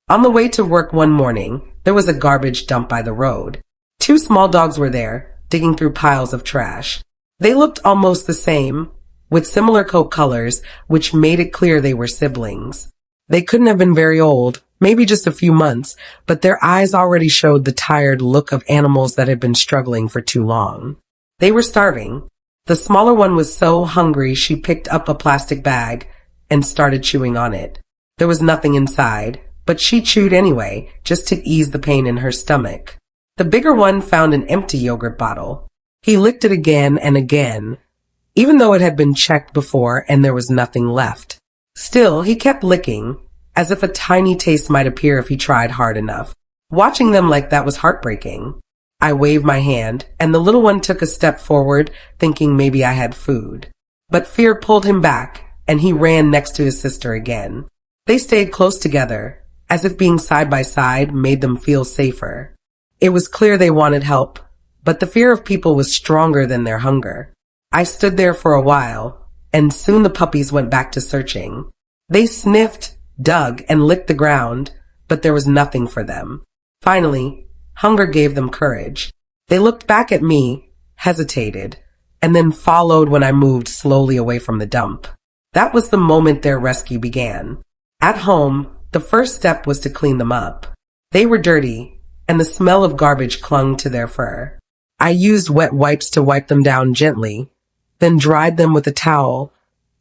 On the way to work one morning, there was a garbage dump by the road. Two small dogs were there, digging through piles of trash. They looked almost the same, with similar coat colors, which made it clear they were siblings. They couldn't have been very old, maybe just a few months, but their eyes already showed the tired look of animals that had been struggling for too long. They were starving. The smaller one was so hungry she picked up a plastic bag and started chewing on it. There was nothing inside, but she chewed anyway, just to ease the pain in her stomach. The bigger one found an empty yogurt bottle. He licked it again and again, even though it had been checked before and there was nothing left. Still, he kept licking, as if a tiny taste might appear if he tried hard enough. Watching them like that was heartbreaking. I waved my hand, and the little one took a step forward, thinking maybe I had food. But fear pulled him back, and he ran next to his sister again. They stayed close together, as if being side by side made them feel safer. It was clear they wanted help, but the fear of people was stronger than their hunger. I stood there for a while, and soon the puppies went back to searching. They sniffed, dug, and licked the ground, but there was nothing for them. Finally, hunger gave them courage. They looked back at me, hesitated, and then followed when I moved slowly away from the dump. That was the moment their rescue began. At home, the first step was to clean them up. They were dirty, and the smell of garbage clung to their fur. I used wet wipes to wipe them down gently, then dried them with a towel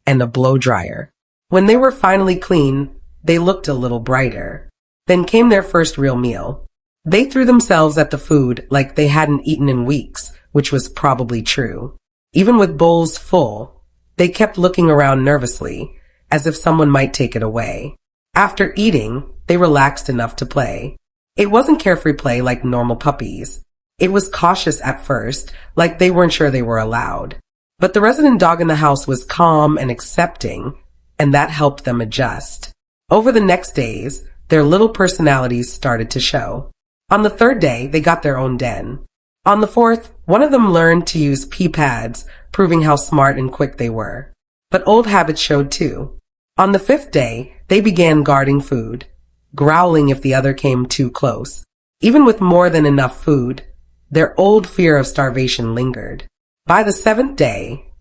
and a blow dryer. When they were finally clean, they looked a little brighter. Then came their first real meal. They threw themselves at the food like they hadn't eaten in weeks, which was probably true. Even with bowls full, they kept looking around nervously, as if someone might take it away. After eating, they relaxed enough to play. It wasn't carefree play like normal puppies. It was cautious at first, like they weren't sure they were allowed. But the resident dog in the house was calm and accepting, and that helped them adjust. Over the next days, their little personalities started to show. On the third day, they got their own den. On the fourth, one of them learned to use pee pads, proving how smart and quick they were. But old habits showed too. On the fifth day, they began guarding food, growling if the other came too close. Even with more than enough food, their old fear of starvation lingered. By the seventh day,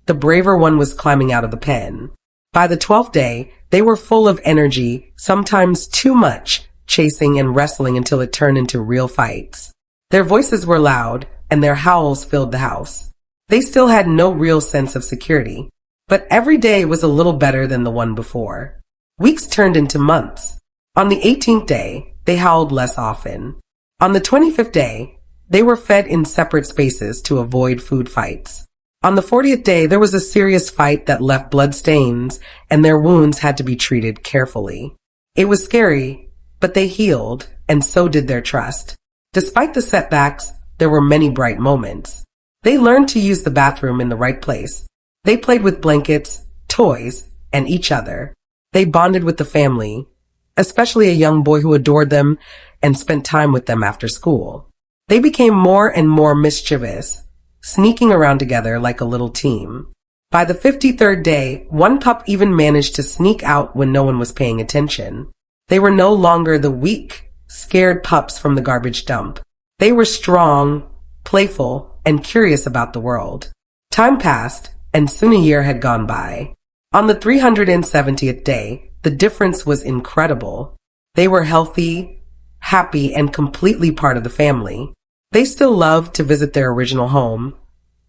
the braver one was climbing out of the pen. By the 12th day, they were full of energy, sometimes too much, chasing and wrestling until it turned into real fights. Their voices were loud, and their howls filled the house. They still had no real sense of security, but every day was a little better than the one before. Weeks turned into months. On the 18th day, they howled less often. On the 25th day, they were fed in separate spaces to avoid food fights. On the 40th day, there was a serious fight that left blood stains, and their wounds had to be treated carefully. It was scary, but they healed, and so did their trust. Despite the setbacks, there were many bright moments. They learned to use the bathroom in the right place. They played with blankets, toys, and each other. They bonded with the family, especially a young boy who adored them and spent time with them after school. They became more and more mischievous, sneaking around together like a little team. By the 53rd day, one pup even managed to sneak out when no one was paying attention. They were no longer the weak, scared pups from the garbage dump. They were strong, playful, and curious about the world. Time passed, and soon a year had gone by. On the 370th day, the difference was incredible. They were healthy, happy, and completely part of the family. They still loved to visit their original home,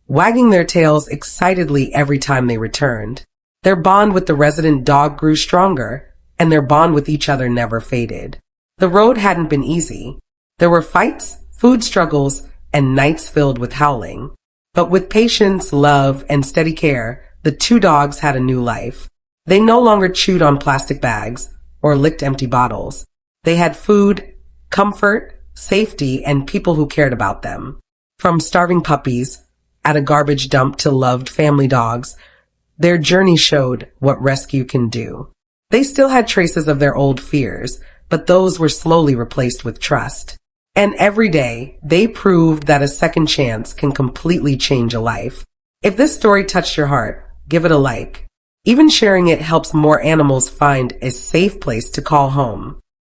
wagging their tails excitedly every time they returned. Their bond with the resident dog grew stronger, and their bond with each other never faded. The road hadn't been easy. There were fights, food struggles, and nights filled with howling. But with patience, love, and steady care, the two dogs had a new life. They no longer chewed on plastic bags or licked empty bottles. They had food, comfort, safety, and people who cared about them. From starving puppies at a garbage dump to loved family dogs, their journey showed what rescue can do. They still had traces of their old fears, but those were slowly replaced with trust. And every day, they proved that a second chance can completely change a life. If this story touched your heart, give it a like. Even sharing it helps more animals find a safe place to call home.